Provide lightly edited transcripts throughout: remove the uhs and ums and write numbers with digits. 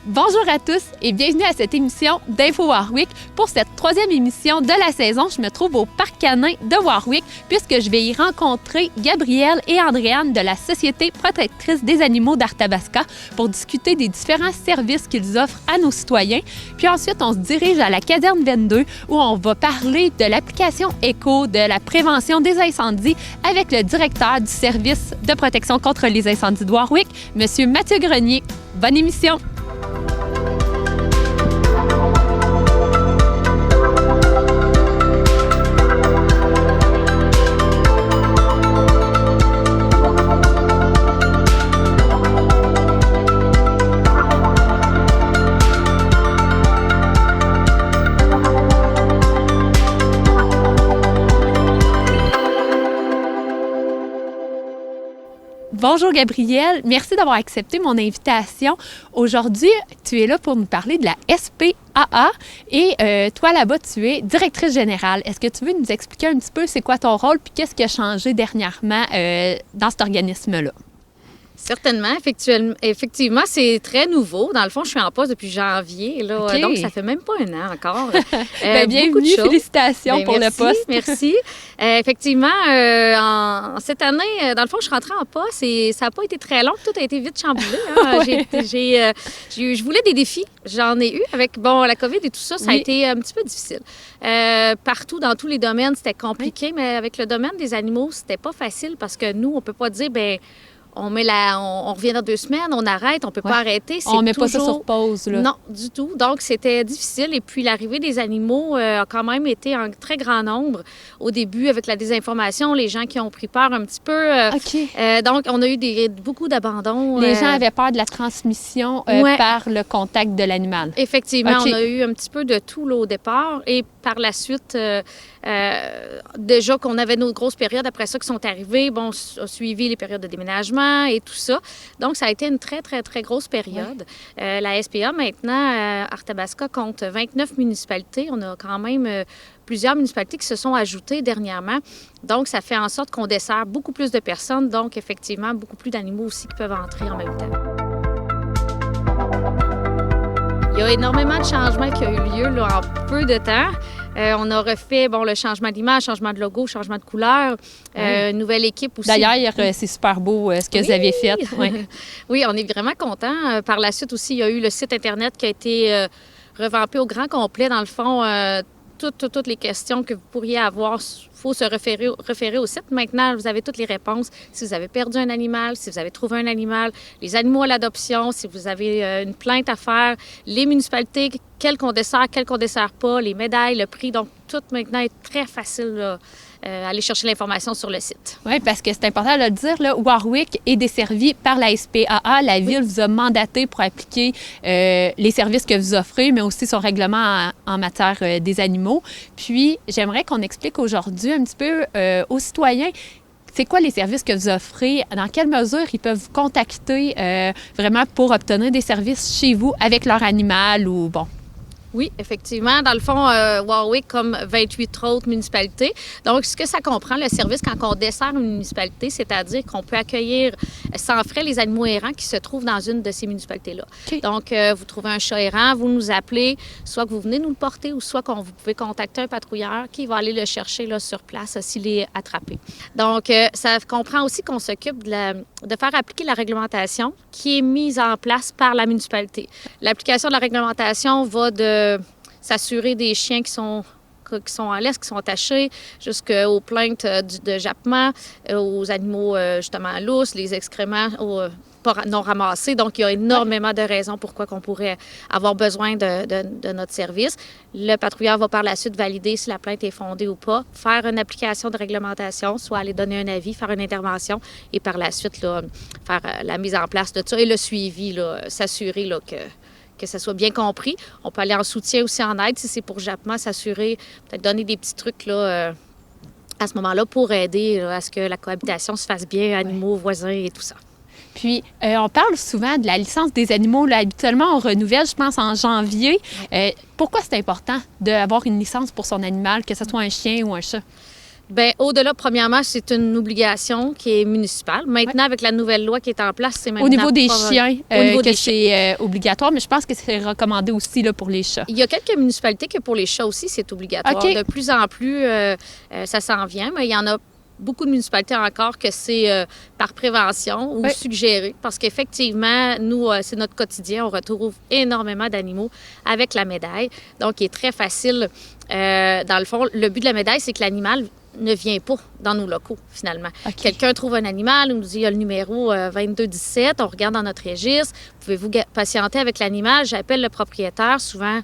Bonjour à tous et bienvenue à cette émission d'Info Warwick. Pour cette troisième émission de la saison, je me trouve au Parc canin de Warwick puisque je vais y rencontrer Gabrielle et Andréane de la Société protectrice des animaux d'Arthabasca pour discuter des différents services qu'ils offrent à nos citoyens. Puis ensuite, on se dirige à la caserne 22 où on va parler de l'application ECO, de la prévention des incendies avec le directeur du service de protection contre les incendies de Warwick, M. Mathieu Grenier. Bonne émission! Bonjour Gabrielle, merci d'avoir accepté mon invitation. Aujourd'hui, tu es là pour nous parler de la SPAA et toi là-bas, tu es directrice générale. Est-ce que tu veux nous expliquer un petit peu c'est quoi ton rôle puis qu'est-ce qui a changé dernièrement dans cet organisme-là? Certainement. Effectivement, c'est très nouveau. Dans le fond, je suis en poste depuis janvier, là, Okay. Donc ça fait même pas un an encore. Bienvenue, félicitations pour merci, le poste. Merci. Effectivement, cette année, dans le fond, je suis rentrée en poste et ça n'a pas été très long. Tout a été vite chamboulé. Hein. Ouais. Je voulais des défis. J'en ai eu avec la COVID et tout ça. Ça a Oui. été un petit peu difficile. Partout, dans tous les domaines, c'était compliqué, mais avec le domaine des animaux, c'était pas facile parce que nous, on peut pas dire, on revient dans 2 semaines, on arrête, on peut pas arrêter. On met pas ça sur pause, là. Non, du tout. Donc, c'était difficile. Et puis, l'arrivée des animaux a quand même été en très grand nombre. Au début, avec la désinformation, les gens qui ont pris peur un petit peu. OK. Donc, on a eu beaucoup d'abandon. Les gens avaient peur de la transmission Ouais. par le contact de l'animal. Effectivement, OK. on a eu un petit peu de tout là, au départ. Et par la suite, déjà qu'on avait nos grosses périodes après ça qui sont arrivées, on a suivi les périodes de déménagement et tout ça. Donc, ça a été une très, très, très grosse période. La SPA, maintenant, Arthabasca compte 29 municipalités. On a quand même plusieurs municipalités qui se sont ajoutées dernièrement. Donc, ça fait en sorte qu'on dessert beaucoup plus de personnes. Donc, effectivement, beaucoup plus d'animaux aussi qui peuvent entrer en même temps. Il y a énormément de changements qui ont eu lieu là, en peu de temps. On a refait le changement d'image, changement de logo, changement de couleur, nouvelle équipe aussi. D'ailleurs, c'est super beau ce que vous avez fait. Oui. Oui, on est vraiment contents. Par la suite aussi, il y a eu le site Internet qui a été revampé au grand complet. Dans le fond, toutes les questions que vous pourriez avoir, il faut se référer au site. Maintenant, vous avez toutes les réponses. Si vous avez perdu un animal, si vous avez trouvé un animal, les animaux à l'adoption, si vous avez une plainte à faire, les municipalités, quel qu'on dessert pas, les médailles, le prix. Donc, tout maintenant est très facile là, aller chercher l'information sur le site. Oui, parce que c'est important de le dire, là, Warwick est desservi par la SPAA. La Ville vous a mandaté pour appliquer les services que vous offrez, mais aussi son règlement en matière des animaux. Puis, j'aimerais qu'on explique aujourd'hui un petit peu aux citoyens c'est quoi les services que vous offrez, dans quelle mesure ils peuvent vous contacter vraiment pour obtenir des services chez vous avec leur animal ou bon. Oui, effectivement. Dans le fond, Warwick, comme 28 autres municipalités. Donc, ce que ça comprend, le service, quand on dessert une municipalité, c'est-à-dire qu'on peut accueillir sans frais les animaux errants qui se trouvent dans une de ces municipalités-là. Okay. Donc, vous trouvez un chat errant, vous nous appelez, soit que vous venez nous le porter ou soit vous pouvez contacter un patrouilleur qui va aller le chercher là, sur place s'il est attrapé. Donc, ça comprend aussi qu'on s'occupe de faire appliquer la réglementation qui est mise en place par la municipalité. L'application de la réglementation va de s'assurer des chiens qui sont en laisse, qui sont attachés, jusqu'aux plaintes de jappement, aux animaux justement lousses, les excréments non ramassés. Donc, il y a énormément de raisons pourquoi on pourrait avoir besoin de notre service. Le patrouilleur va par la suite valider si la plainte est fondée ou pas, faire une application de réglementation, soit aller donner un avis, faire une intervention et par la suite là, faire la mise en place de ça et le suivi, là, s'assurer là, que ça soit bien compris. On peut aller en soutien aussi en aide si c'est pour jappement, s'assurer, peut-être donner des petits trucs là, à ce moment-là pour aider là, à ce que la cohabitation se fasse bien, animaux, voisins et tout ça. Puis, on parle souvent de la licence des animaux. Là, habituellement, on renouvelle, je pense, en janvier. Pourquoi c'est important d'avoir une licence pour son animal, que ce soit un chien ou un chat? Bien, au-delà, premièrement, c'est une obligation qui est municipale. Maintenant, avec la nouvelle loi qui est en place, c'est maintenant... Au niveau des chiens, chiens. c'est obligatoire, mais je pense que c'est recommandé aussi là, pour les chats. Il y a quelques municipalités que pour les chats aussi, c'est obligatoire. OK. De plus en plus, ça s'en vient, mais il y en a beaucoup de municipalités encore que c'est par prévention ou suggéré, parce qu'effectivement, nous, c'est notre quotidien. On retrouve énormément d'animaux avec la médaille. Donc, il est très facile. Dans le fond, le but de la médaille, c'est que l'animal ne vient pas dans nos locaux, finalement. Okay. Quelqu'un trouve un animal, on nous dit il y a le numéro 2217, on regarde dans notre registre, pouvez-vous patienter avec l'animal, j'appelle le propriétaire, souvent...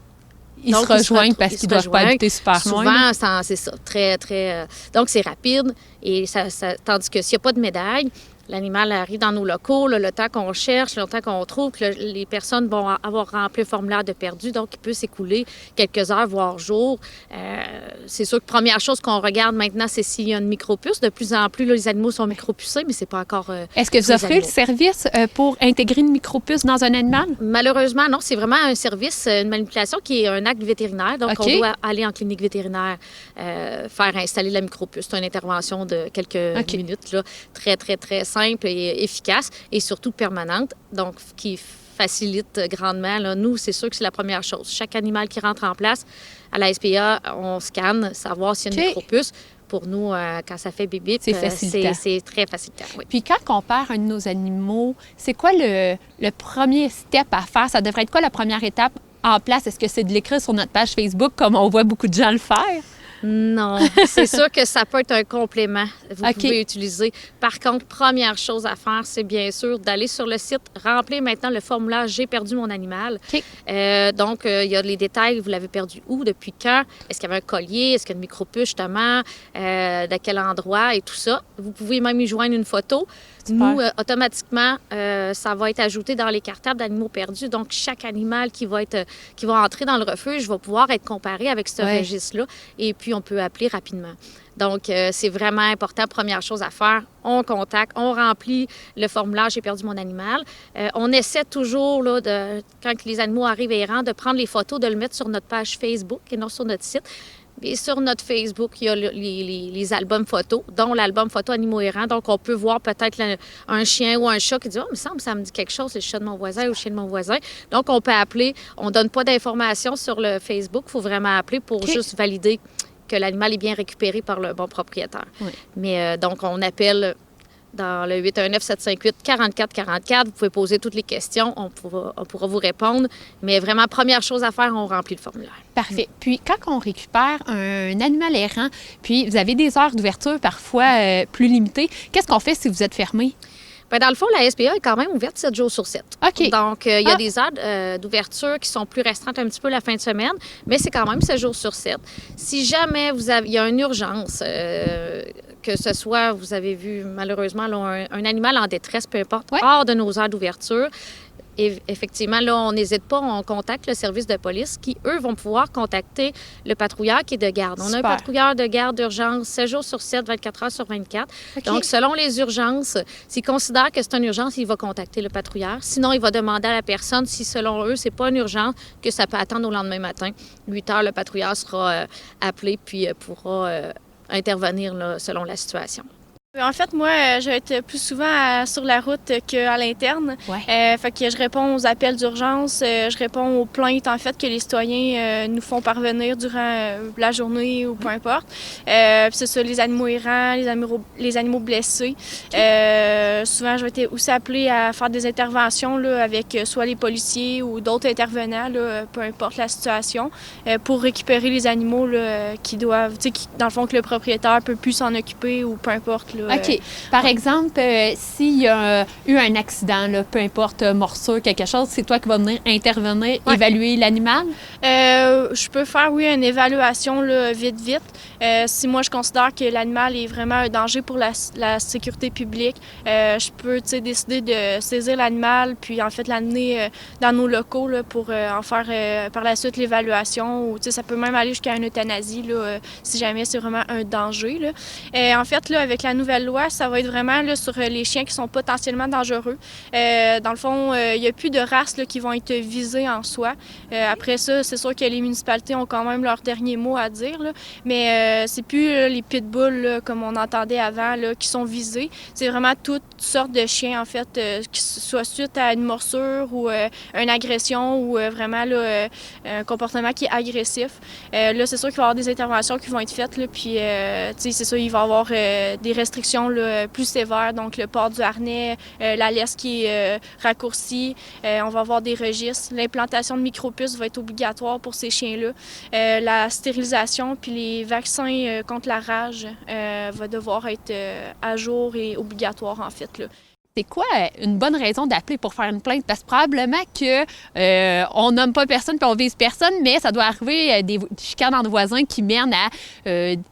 Ils se rejoignent parce qu'ils ne doivent pas habiter super loin. Souvent, c'est ça, très, très... donc, c'est rapide, et tandis que s'il n'y a pas de médaille, l'animal arrive dans nos locaux, là, le temps qu'on cherche, le temps qu'on trouve, que les personnes vont avoir rempli le formulaire de perdu, donc il peut s'écouler quelques heures, voire jours. C'est sûr que la première chose qu'on regarde maintenant, c'est s'il y a une micropuce. De plus en plus, là, les animaux sont micropucés, mais c'est pas encore... Est-ce que vous offrez le service pour intégrer une micropuce dans un animal? Malheureusement, non. C'est vraiment un service, une manipulation qui est un acte vétérinaire. Donc, on doit aller en clinique vétérinaire faire installer la micropuce. C'est une intervention de quelques minutes, là, très, très, très simple et efficace et surtout permanente, donc qui facilite grandement. Là. Nous, c'est sûr que c'est la première chose. Chaque animal qui rentre en place, à la SPA, on scanne, savoir s'il y a une micropuce. Pour nous, quand ça fait bip-bip, c'est très facilitant. Oui. Puis quand on perd un de nos animaux, c'est quoi le premier step à faire? Ça devrait être quoi la première étape en place? Est-ce que c'est de l'écrire sur notre page Facebook comme on voit beaucoup de gens le faire? Non, c'est sûr que ça peut être un complément. Vous pouvez utiliser. Par contre, première chose à faire, c'est bien sûr d'aller sur le site, remplir maintenant le formulaire « J'ai perdu mon animal ». Donc, il y a les détails. Vous l'avez perdu où, depuis quand? Est-ce qu'il y avait un collier? Est-ce qu'il y a une micropuce, justement? De quel endroit? Et tout ça. Vous pouvez même y joindre une photo. Nous, automatiquement, ça va être ajouté dans les cartables d'animaux perdus. Donc, chaque animal qui va entrer dans le refuge va pouvoir être comparé avec ce registre-là. Et puis, on peut appeler rapidement. Donc, c'est vraiment important. Première chose à faire, on contacte, on remplit le formulaire « J'ai perdu mon animal ». On essaie toujours, là, quand les animaux arrivent errants, de prendre les photos, de le mettre sur notre page Facebook et non sur notre site. Et sur notre Facebook, il y a les albums photos, dont l'album photo Animaux errants. Donc, on peut voir peut-être un chien ou un chat qui dit « Oh, il me semble ça me dit quelque chose, c'est le chat de mon voisin ou le chien de mon voisin. » Donc, on peut appeler. On ne donne pas d'informations sur le Facebook. Il faut vraiment appeler pour juste valider que l'animal est bien récupéré par le bon propriétaire. Oui. Mais donc, on appelle dans le 819-758-4444. Vous pouvez poser toutes les questions. On pourra vous répondre. Mais vraiment, première chose à faire, on remplit le formulaire. Parfait. Puis, quand on récupère un animal errant, puis vous avez des heures d'ouverture parfois plus limitées, qu'est-ce qu'on fait si vous êtes fermé? Bien, dans le fond, la SPA est quand même ouverte 7 jours sur 7. OK. Donc, il y a des heures d'ouverture qui sont plus restreintes un petit peu la fin de semaine, mais c'est quand même 7 jours sur 7. Si jamais il y a une urgence, que ce soit, vous avez vu malheureusement là, un animal en détresse, peu importe, hors de nos heures d'ouverture, et effectivement, là, on n'hésite pas, on contacte le service de police qui, eux, vont pouvoir contacter le patrouilleur qui est de garde. On a un patrouilleur de garde d'urgence 7 jours sur 7, 24 heures sur 24. Okay. Donc, selon les urgences, s'il considère que c'est une urgence, il va contacter le patrouilleur. Sinon, il va demander à la personne si, selon eux, c'est pas une urgence, que ça peut attendre au lendemain matin. 8 heures, le patrouilleur sera appelé puis pourra intervenir là, selon la situation. En fait, moi, je vais être plus souvent sur la route qu'à l'interne. Fait que je réponds aux appels d'urgence, je réponds aux plaintes, en fait, que les citoyens nous font parvenir durant la journée ou peu importe. C'est ça, les animaux errants, les animaux blessés. Souvent, je vais être aussi appelée à faire des interventions là, avec soit les policiers ou d'autres intervenants, là, peu importe la situation, pour récupérer les animaux là, qui doivent, dans le fond, que le propriétaire peut plus s'en occuper ou peu importe. Là, OK. Par exemple, s'il y a eu un accident, là, peu importe, morsure, quelque chose, c'est toi qui vas venir intervenir, évaluer l'animal? Je peux faire, oui, une évaluation là, vite. Si moi, je considère que l'animal est vraiment un danger pour la sécurité publique, je peux décider de saisir l'animal puis en fait l'amener dans nos locaux là, pour en faire par la suite l'évaluation. Ou ça peut même aller jusqu'à une euthanasie là, si jamais c'est vraiment un danger. Là. En fait, là, avec la nouvelle nouvelle loi, ça va être vraiment là, sur les chiens qui sont potentiellement dangereux. Dans le fond, il n'y a plus de races là, qui vont être visées en soi. Après ça, c'est sûr que les municipalités ont quand même leur dernier mot à dire, là, mais c'est plus les pitbulls là, comme on entendait avant là, qui sont visés. C'est vraiment toutes sortes de chiens, en fait, qui soient suite à une morsure ou une agression ou vraiment là, un comportement qui est agressif. Là, c'est sûr qu'il va y avoir des interventions qui vont être faites, là, puis c'est ça, il va y avoir des restrictions là, plus sévères, donc le port du harnais, la laisse qui est raccourcie, on va avoir des registres. L'implantation de micropuces va être obligatoire pour ces chiens-là. La stérilisation puis les vaccins contre la rage va devoir être à jour et obligatoire, en fait, là. C'est quoi une bonne raison d'appeler pour faire une plainte? Parce que probablement que on nomme pas personne puis on vise personne, mais ça doit arriver des chicanes entre voisins qui mènent à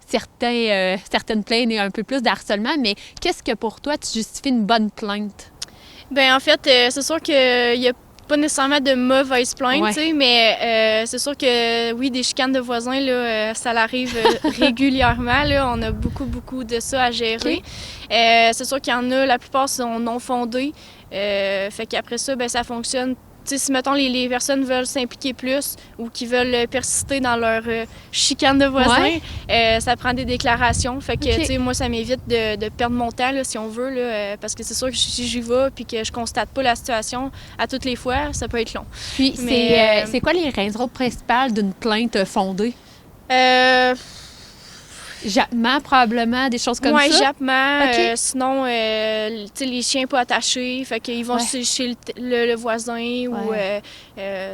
certaines plaintes et un peu plus d'harcèlement. Mais qu'est-ce que pour toi, tu justifies une bonne plainte? Bien, en fait, c'est sûr qu'il y a pas nécessairement de mauvaises plaintes, ouais. Mais c'est sûr que, oui, des chicanes de voisins, là, ça l'arrive régulièrement. Là, on a beaucoup de ça à gérer. Okay. C'est sûr qu'il y en a, la plupart sont non fondées. Fait qu'après ça, bien, ça fonctionne. T'sais, si, mettons, les personnes veulent s'impliquer plus ou qui veulent persister dans leur chicane de voisins, ouais. Ça prend des déclarations. Fait que, okay. Moi, ça m'évite de perdre mon temps, là, si on veut, là, parce que c'est sûr que si j'y vais puis que je constate pas la situation à toutes les fois, ça peut être long. Puis, c'est quoi les raisons principales d'une plainte fondée? Jappement, probablement, des choses comme ça? Oui, jappement. Okay. Sinon, les chiens pas attachés, fait qu'ils vont chez le voisin ouais. Ou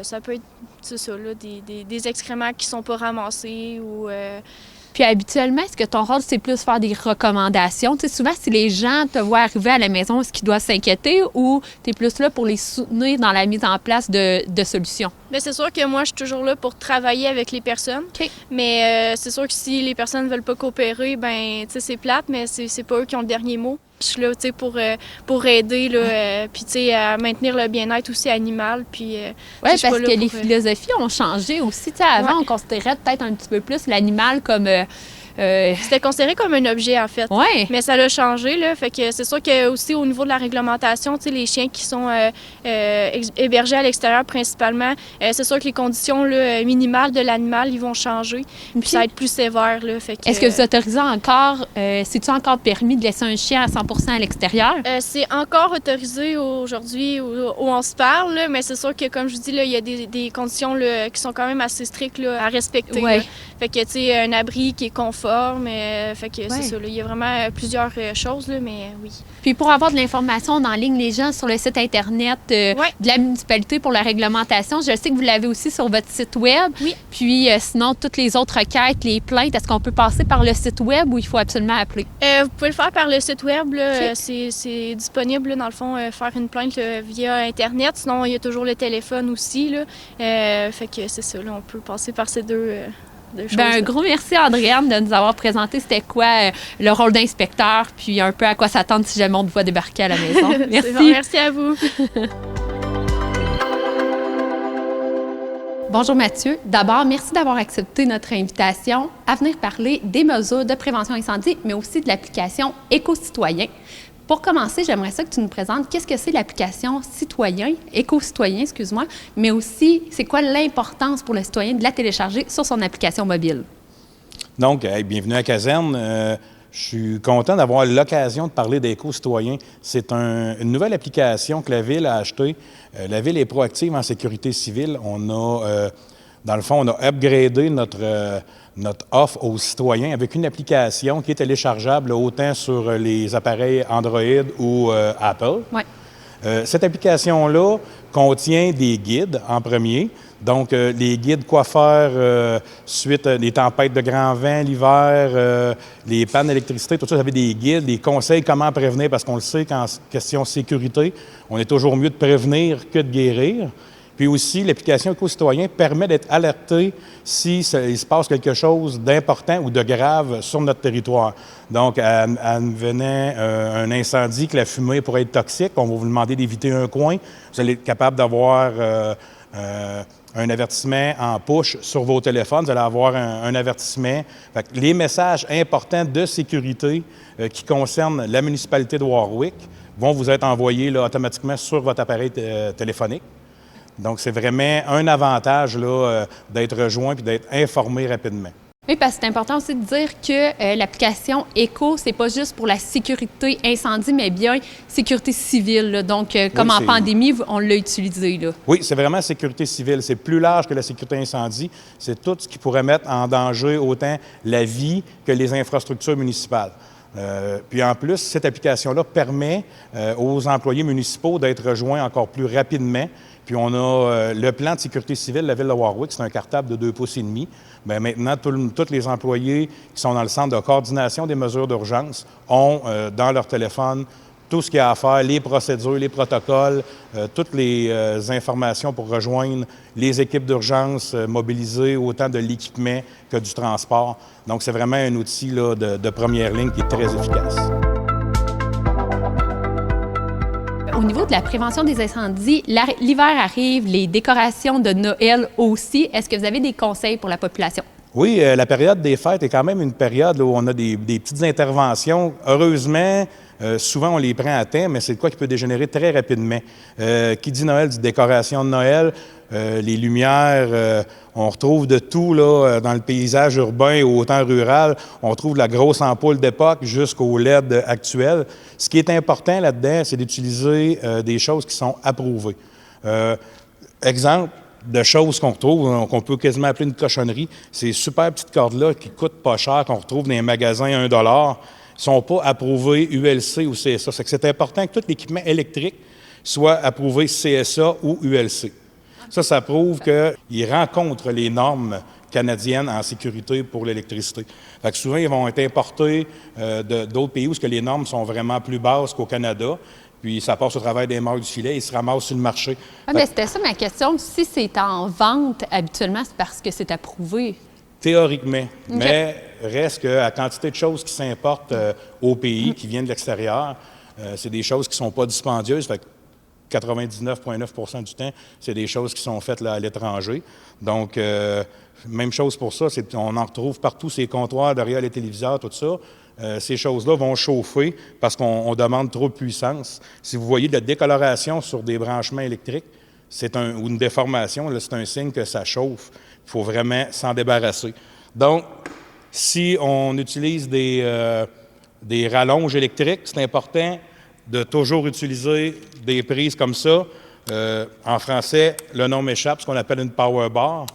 ça peut être, c'est ça, là, des excréments qui sont pas ramassés ou... Puis habituellement, est-ce que ton rôle, c'est plus faire des recommandations? Tu sais, souvent, si les gens te voient arriver à la maison, est-ce qu'ils doivent s'inquiéter ou tu es plus là pour les soutenir dans la mise en place de solutions? Bien, c'est sûr que moi, je suis toujours là pour travailler avec les personnes. Okay. Mais c'est sûr que si les personnes ne veulent pas coopérer, bien, tu sais, c'est plate, mais c'est pas eux qui ont le dernier mot. Je suis là, tu sais, pour aider, là, puis, tu sais, à maintenir le bien-être aussi animal, puis... Oui, parce que les philosophies ont changé aussi, tu sais, avant, on considérait peut-être un petit peu plus l'animal comme... C'était considéré comme un objet, en fait. Ouais. Mais ça l'a changé, là. Fait que c'est sûr que aussi au niveau de la réglementation, tu sais, les chiens qui sont hébergés à l'extérieur principalement, c'est sûr que les conditions là, minimales de l'animal, ils vont changer. Puis ça va être plus sévère, là. Fait que, est-ce que vous autorisez encore, c'est-tu encore permis de laisser un chien à 100% à l'extérieur? C'est encore autorisé aujourd'hui où on se parle, là, mais c'est sûr que, comme je vous dis, là, il y a des conditions là, qui sont quand même assez strictes là, à respecter. Ouais. Fait que, tu sais, un abri qui est conforme, fait que c'est ça. Là, il y a vraiment plusieurs choses, là, mais oui. Puis pour avoir de l'information, on enligne les gens sur le site Internet de la municipalité pour la réglementation. Je sais que vous l'avez aussi sur votre site Web. Oui. Puis sinon, toutes les autres requêtes, les plaintes, est-ce qu'on peut passer par le site Web ou il faut absolument appeler? Vous pouvez le faire par le site Web. Là, okay. C'est disponible, là, dans le fond, faire une plainte là, via Internet. Sinon, il y a toujours le téléphone aussi. Là. Fait que c'est ça, là, on peut passer par ces deux... Bien, un gros merci, Andréane, de nous avoir présenté c'était quoi le rôle d'inspecteur, puis un peu à quoi s'attendre si jamais on te voit débarquer à la maison. Merci. Bon, merci à vous. Bonjour Mathieu. D'abord, merci d'avoir accepté notre invitation à venir parler des mesures de prévention incendie, mais aussi de l'application Éco-Citoyen. Pour commencer, j'aimerais ça que tu nous présentes qu'est-ce que c'est l'application citoyen, éco-citoyen, excuse-moi, mais aussi c'est quoi l'importance pour le citoyen de la télécharger sur son application mobile. Donc, bienvenue à Caserne. Je suis content d'avoir l'occasion de parler d'Éco-Citoyen. C'est une nouvelle application que la Ville a achetée. La Ville est proactive en sécurité civile. On a, dans le fond, on a upgradé notre offre aux citoyens avec une application qui est téléchargeable autant sur les appareils Android ou Apple. Ouais. Cette application-là contient des guides en premier. Donc, les guides quoi faire suite des tempêtes de grand vent l'hiver, les pannes d'électricité, tout ça, vous avez des guides, des conseils comment prévenir, parce qu'on le sait qu'en question sécurité, on est toujours mieux de prévenir que de guérir. Puis aussi, l'application Éco-Citoyen permet d'être alerté si il se passe quelque chose d'important ou de grave sur notre territoire. Donc, advenant un incendie, que la fumée pourrait être toxique, on va vous demander d'éviter un coin. Vous allez être capable d'avoir un avertissement en push sur vos téléphones. Vous allez avoir un avertissement. Fait que les messages importants de sécurité qui concernent la municipalité de Warwick vont vous être envoyés là, automatiquement sur votre appareil téléphonique. Donc, c'est vraiment un avantage là, d'être rejoint et d'être informé rapidement. Oui, parce que c'est important aussi de dire que l'application ECHO, c'est pas juste pour la sécurité incendie, mais bien sécurité civile. Là. Donc, comme en pandémie, on l'a utilisé. Là. Oui, c'est vraiment sécurité civile. C'est plus large que la sécurité incendie. C'est tout ce qui pourrait mettre en danger autant la vie que les infrastructures municipales. Puis en plus, cette application-là permet aux employés municipaux d'être rejoints encore plus rapidement. Puis on a le plan de sécurité civile de la Ville de Warwick, c'est un cartable de 2,5 pouces. Bien, maintenant, tous les employés qui sont dans le centre de coordination des mesures d'urgence ont dans leur téléphone tout ce qu'il y a à faire, les procédures, les protocoles, toutes les informations pour rejoindre les équipes d'urgence mobilisées, autant de l'équipement que du transport. Donc, c'est vraiment un outil là, de première ligne qui est très efficace. Au niveau de la prévention des incendies, l'hiver arrive, les décorations de Noël aussi. Est-ce que vous avez des conseils pour la population? Oui, la période des fêtes est quand même une période là, où on a des petites interventions. Heureusement, souvent on les prend à temps, mais c'est de quoi qui peut dégénérer très rapidement. Qui dit Noël, dit décoration de Noël. Les lumières, on retrouve de tout là, dans le paysage urbain ou autant rural. On retrouve de la grosse ampoule d'époque jusqu'au LED actuel. Ce qui est important là-dedans, c'est d'utiliser des choses qui sont approuvées. Exemple de choses qu'on retrouve, qu'on peut quasiment appeler une cochonnerie, ces super petites cordes-là qui coûtent pas cher, qu'on retrouve dans les magasins à 1 $, ne sont pas approuvées ULC ou CSA. C'est important que tout l'équipement électrique soit approuvé CSA ou ULC. Ça prouve qu'ils rencontrent les normes canadiennes en sécurité pour l'électricité. Fait que souvent, ils vont être importés d'autres pays où les normes sont vraiment plus basses qu'au Canada. Puis ça passe au travers des mailles du filet et se ramasse sur le marché. Ah, bien, c'était ça ma question. Si c'est en vente, habituellement, c'est parce que c'est approuvé. Théoriquement. Okay. Mais reste que la quantité de choses qui s'importent au pays, qui viennent de l'extérieur, c'est des choses qui ne sont pas dispendieuses. Fait que 99,9 % du temps, c'est des choses qui sont faites là, à l'étranger. Donc, même chose pour ça, on en retrouve partout, ces comptoirs derrière les téléviseurs, tout ça. Ces choses-là vont chauffer parce qu'on demande trop de puissance. Si vous voyez de la décoloration sur des branchements électriques, ou une déformation, là, c'est un signe que ça chauffe. Il faut vraiment s'en débarrasser. Donc, si on utilise des rallonges électriques, c'est important de toujours utiliser des prises comme ça. En français, le nom m'échappe, ce qu'on appelle une power bar,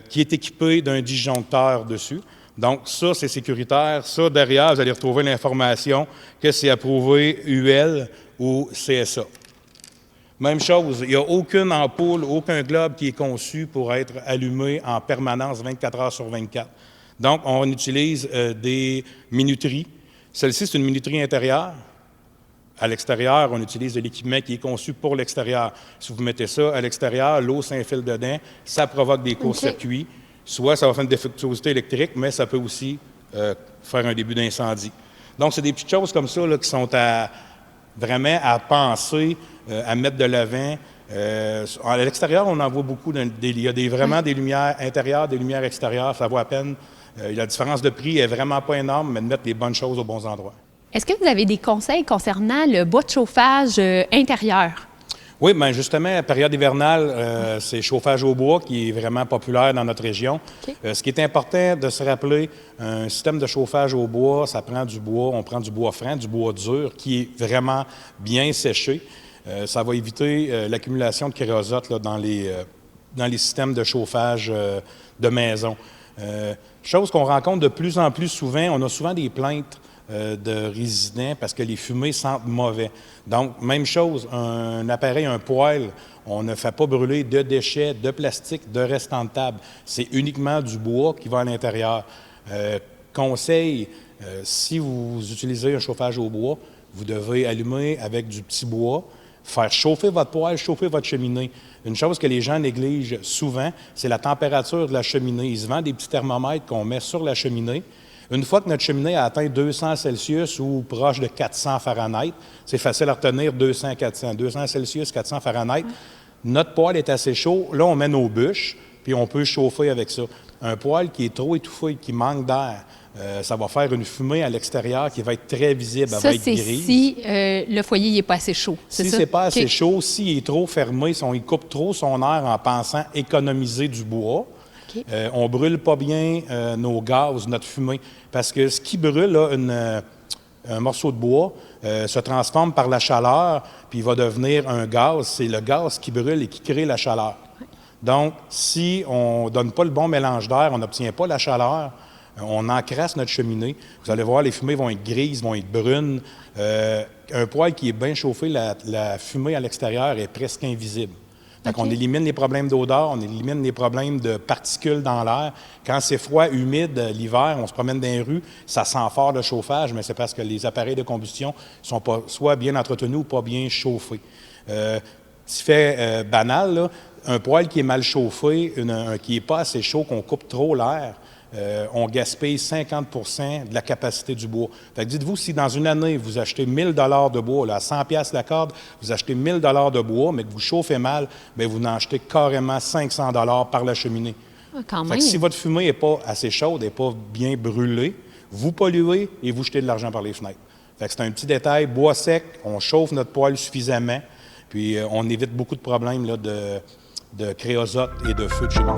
qui est équipée d'un disjoncteur dessus. Donc, ça, c'est sécuritaire. Ça, derrière, vous allez retrouver l'information que c'est approuvé UL ou CSA. Même chose, il n'y a aucune ampoule, aucun globe qui est conçu pour être allumé en permanence 24 heures sur 24. Donc, on utilise des minuteries. Celle-ci, c'est une minuterie intérieure. À l'extérieur, on utilise de l'équipement qui est conçu pour l'extérieur. Si vous mettez ça à l'extérieur, l'eau s'infile dedans, ça provoque des court-circuits. Soit ça va faire une défectuosité électrique, mais ça peut aussi faire un début d'incendie. Donc, c'est des petites choses comme ça là, qui sont vraiment à penser, à mettre de l'avant. À l'extérieur, on en voit beaucoup. Il y a vraiment des lumières intérieures, des lumières extérieures. Ça vaut à peine. La différence de prix n'est vraiment pas énorme, mais de mettre les bonnes choses aux bons endroits. Est-ce que vous avez des conseils concernant le bois de chauffage intérieur? Oui, bien justement, la période hivernale, c'est le chauffage au bois qui est vraiment populaire dans notre région. Okay. Ce qui est important de se rappeler, un système de chauffage au bois, ça prend du bois, on prend du bois franc, du bois dur, qui est vraiment bien séché. Ça va éviter l'accumulation de kérosote là, dans les systèmes de chauffage de maison. Chose qu'on rencontre de plus en plus souvent, on a souvent des plaintes de résidents parce que les fumées sentent mauvais. Donc, même chose, un appareil, un poêle, on ne fait pas brûler de déchets, de plastique, de restants de table. C'est uniquement du bois qui va à l'intérieur. Conseil, si vous utilisez un chauffage au bois, vous devez allumer avec du petit bois, faire chauffer votre poêle, chauffer votre cheminée. Une chose que les gens négligent souvent, c'est la température de la cheminée. Ils se vendent des petits thermomètres qu'on met sur la cheminée. Une fois que notre cheminée a atteint 200 Celsius ou proche de 400 Fahrenheit, c'est facile à retenir 200, 400. 200 Celsius, 400 Fahrenheit, Notre poêle est assez chaud. Là, on met nos bûches, puis on peut chauffer avec ça. Un poêle qui est trop étouffé, qui manque d'air, ça va faire une fumée à l'extérieur qui va être très visible, elle va être grise. Ça, c'est si le foyer n'est pas assez chaud, c'est ça? Si c'est pas assez chaud, s'il est trop fermé, si on y coupe trop son air en pensant économiser du bois, on brûle pas bien nos gaz, notre fumée. Parce que ce qui brûle, là, un morceau de bois se transforme par la chaleur, puis il va devenir un gaz. C'est le gaz qui brûle et qui crée la chaleur. Donc, si on ne donne pas le bon mélange d'air, on n'obtient pas la chaleur, on encrasse notre cheminée. Vous allez voir, les fumées vont être grises, vont être brunes. Un poêle qui est bien chauffé, la fumée à l'extérieur est presque invisible. Donc, on élimine les problèmes d'odeur, on élimine les problèmes de particules dans l'air. Quand c'est froid, humide, l'hiver, on se promène dans les rues, ça sent fort le chauffage, mais c'est parce que les appareils de combustion ne sont pas soit bien entretenus ou pas bien chauffés. Petit fait banal, là, un poêle qui est mal chauffé, qui n'est pas assez chaud, qu'on coupe trop l'air, on gaspille 50 % de la capacité du bois. Fait que dites-vous, si dans une année, vous achetez 1 000 $ de bois, là, à 100 $ la corde, vous achetez 1 000 $ de bois, mais que vous chauffez mal, bien, vous en achetez carrément 500 $ par la cheminée. Quand même. Fait que si votre fumée n'est pas assez chaude, n'est pas bien brûlée, vous polluez et vous jetez de l'argent par les fenêtres. Fait que c'est un petit détail. Bois sec, on chauffe notre poêle suffisamment, puis on évite beaucoup de problèmes là, de créosote et de feu de cheminée.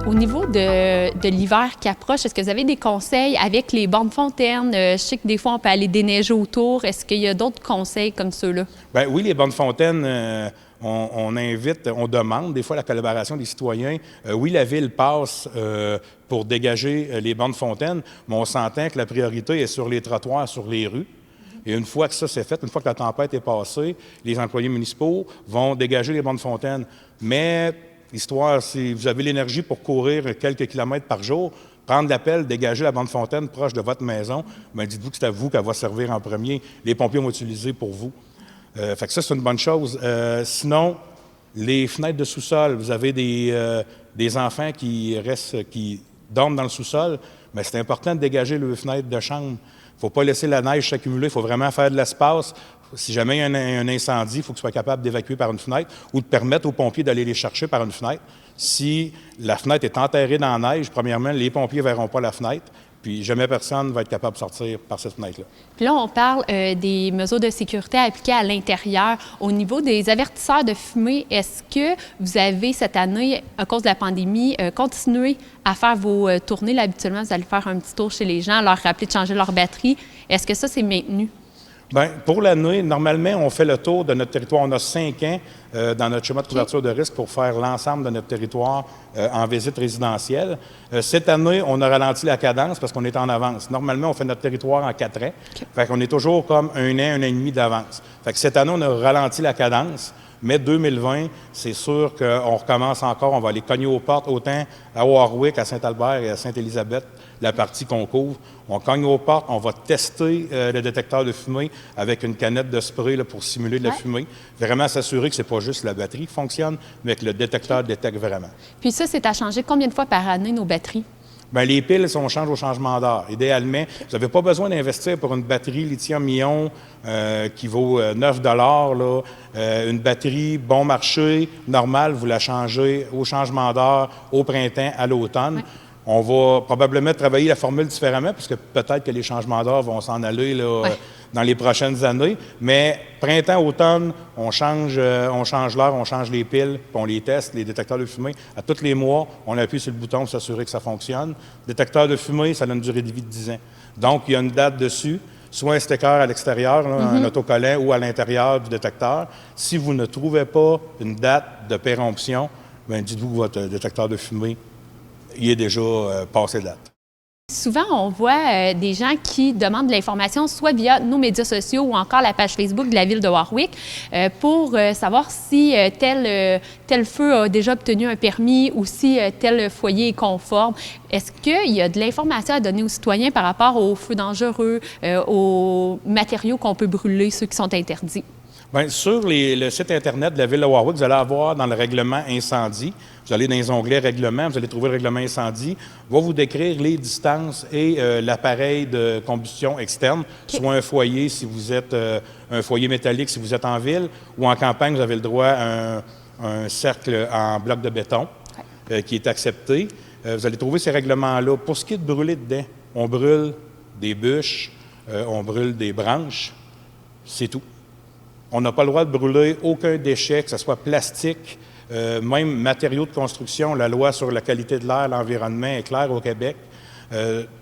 Au niveau de l'hiver qui approche, est-ce que vous avez des conseils avec les bornes fontaines? Je sais que des fois, on peut aller déneiger autour. Est-ce qu'il y a d'autres conseils comme ceux-là? Bien, oui, les bornes fontaines, on invite, on demande des fois la collaboration des citoyens. Oui, la ville passe pour dégager les bornes fontaines, mais on s'entend que la priorité est sur les trottoirs, sur les rues. Et une fois que ça c'est fait, une fois que la tempête est passée, les employés municipaux vont dégager les bornes fontaines. Mais histoire, si vous avez l'énergie pour courir quelques kilomètres par jour, prendre l'appel, dégager la borne fontaine proche de votre maison, bien, dites-vous que c'est à vous qu'elle va servir en premier. Les pompiers vont utiliser pour vous. Fait que ça, c'est une bonne chose. Sinon, les fenêtres de sous-sol, vous avez des enfants qui dorment dans le sous-sol, mais c'est important de dégager les fenêtres de chambre. Il ne faut pas laisser la neige s'accumuler, il faut vraiment faire de l'espace. Si jamais il y a un incendie, il faut que tu sois capable d'évacuer par une fenêtre ou de permettre aux pompiers d'aller les chercher par une fenêtre. Si la fenêtre est enterrée dans la neige, premièrement, les pompiers ne verront pas la fenêtre, puis jamais personne ne va être capable de sortir par cette fenêtre-là. Puis là, on parle des mesures de sécurité appliquées à l'intérieur. Au niveau des avertisseurs de fumée, est-ce que vous avez, cette année, à cause de la pandémie, continué à faire vos tournées? Là, habituellement, vous allez faire un petit tour chez les gens, leur rappeler de changer leur batterie. Est-ce que ça, c'est maintenu? Bien, pour l'année, normalement, on fait le tour de notre territoire. On a 5 ans dans notre schéma de couverture de risque pour faire l'ensemble de notre territoire en visite résidentielle. Cette année, on a ralenti la cadence parce qu'on est en avance. Normalement, on fait notre territoire en 4 ans. Fait qu'on est toujours comme un an et demi d'avance. Fait que cette année, on a ralenti la cadence. Mais 2020, c'est sûr qu'on recommence encore. On va aller cogner aux portes, autant à Warwick, à Saint-Albert et à Sainte-Élisabeth, la partie qu'on couvre. On cogne aux portes, on va tester le détecteur de fumée avec une canette de spray là, pour simuler de la fumée. Vraiment s'assurer que c'est pas juste la batterie qui fonctionne, mais que le détecteur détecte vraiment. Puis ça, c'est à changer combien de fois par année, nos batteries? Bien, les piles, on change au changement d'heure. Idéalement, vous n'avez pas besoin d'investir pour une batterie lithium-ion qui vaut 9 $. Une batterie bon marché, normale, vous la changez au changement d'heure, au printemps, à l'automne. Ouais. On va probablement travailler la formule différemment, puisque peut-être que les changements d'heure vont s'en aller là, dans les prochaines années. Mais printemps, automne, on change l'heure, on change les piles, puis on les teste, les détecteurs de fumée. À tous les mois, on appuie sur le bouton pour s'assurer que ça fonctionne. Détecteur de fumée, ça a une durée de vie de 10 ans. Donc, il y a une date dessus, soit un sticker à l'extérieur, là, un autocollant, ou à l'intérieur du détecteur. Si vous ne trouvez pas une date de péremption, bien, dites-vous que votre détecteur de fumée il est déjà passé date. Souvent, on voit des gens qui demandent de l'information soit via nos médias sociaux ou encore la page Facebook de la Ville de Warwick pour savoir si tel feu a déjà obtenu un permis ou si tel foyer est conforme. Est-ce qu'il y a de l'information à donner aux citoyens par rapport aux feux dangereux, aux matériaux qu'on peut brûler, ceux qui sont interdits? Bien, sur le site Internet de la Ville de Warwick, vous allez avoir dans le règlement incendie, vous allez dans les onglets règlement, vous allez trouver le règlement incendie, va vous décrire les distances et l'appareil de combustion externe, soit un foyer si vous êtes un foyer métallique si vous êtes en ville, ou en campagne, vous avez le droit à un cercle en bloc de béton qui est accepté. Vous allez trouver ces règlements-là. Pour ce qui est de brûler dedans, on brûle des bûches, on brûle des branches, c'est tout. On n'a pas le droit de brûler aucun déchet, que ce soit plastique, même matériaux de construction. La loi sur la qualité de l'air, l'environnement est claire au Québec.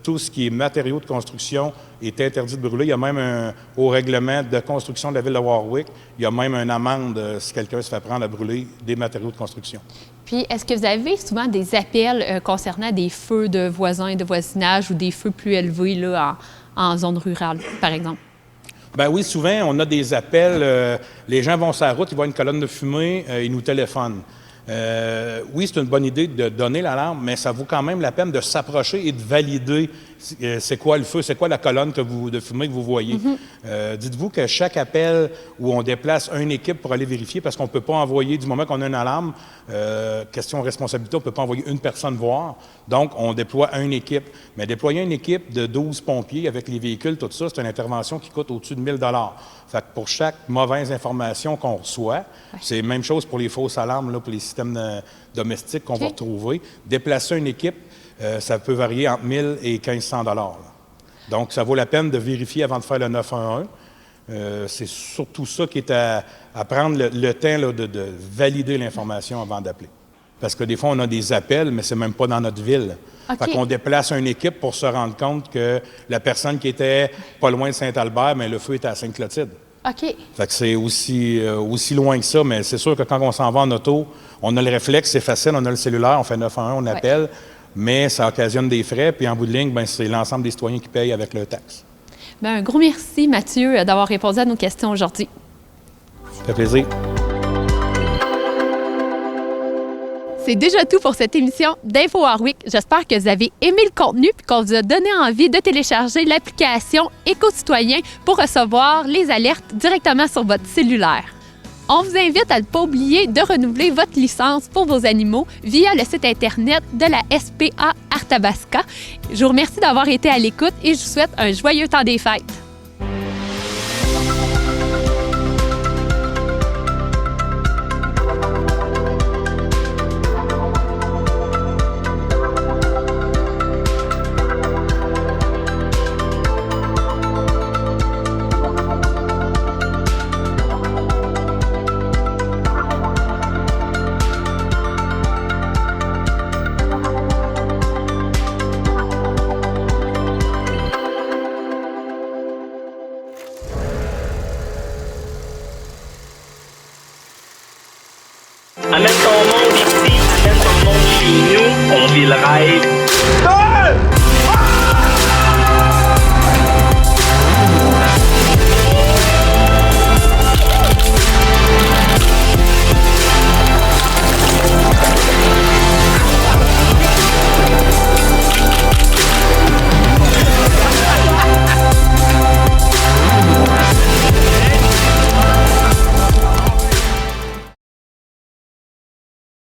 Tout ce qui est matériaux de construction est interdit de brûler. Il y a même au règlement de construction de la Ville de Warwick, il y a même une amende si quelqu'un se fait prendre à brûler des matériaux de construction. Puis, est-ce que vous avez souvent des appels concernant des feux de voisins et de voisinage ou des feux plus élevés là, en zone rurale, par exemple? Ben oui, souvent, on a des appels. Les gens vont sur la route, ils voient une colonne de fumée, ils nous téléphonent. Oui, c'est une bonne idée de donner l'alarme, mais ça vaut quand même la peine de s'approcher et de valider c'est quoi le feu, c'est quoi la colonne de fumée que vous voyez. Dites-vous que chaque appel où on déplace une équipe pour aller vérifier, parce qu'on ne peut pas envoyer, du moment qu'on a une alarme, question de responsabilité, on ne peut pas envoyer une personne voir. Donc, on déploie une équipe. Mais déployer une équipe de 12 pompiers avec les véhicules, tout ça, c'est une intervention qui coûte au-dessus de 1 000 $. Fait que pour chaque mauvaise information qu'on reçoit, c'est la même chose pour les fausses alarmes, là, pour les systèmes domestiques qu'on va retrouver. Déplacer une équipe, ça peut varier entre 1 000 et 1 500 $. Donc, ça vaut la peine de vérifier avant de faire le 911. C'est surtout ça qui est à prendre le temps là, de valider l'information avant d'appeler. Parce que des fois, on a des appels, mais c'est même pas dans notre ville. Fait qu'on déplace une équipe pour se rendre compte que la personne qui était pas loin de Saint-Albert, mais le feu était à Sainte-Clotilde. OK. Fait que c'est aussi loin que ça, mais c'est sûr que quand on s'en va en auto, on a le réflexe, c'est facile, on a le cellulaire, on fait 911, on appelle, mais ça occasionne des frais, puis en bout de ligne, ben, c'est l'ensemble des citoyens qui payent avec le taxe. Bien, un gros merci, Mathieu, d'avoir répondu à nos questions aujourd'hui. Ça fait plaisir. C'est déjà tout pour cette émission d'Info Warwick. J'espère que vous avez aimé le contenu et qu'on vous a donné envie de télécharger l'application Éco-Citoyen pour recevoir les alertes directement sur votre cellulaire. On vous invite à ne pas oublier de renouveler votre licence pour vos animaux via le site Internet de la SPA Arthabasca. Je vous remercie d'avoir été à l'écoute et je vous souhaite un joyeux temps des fêtes. Amène ton monde ici, amène ton monde chez nous, on vit le rêve.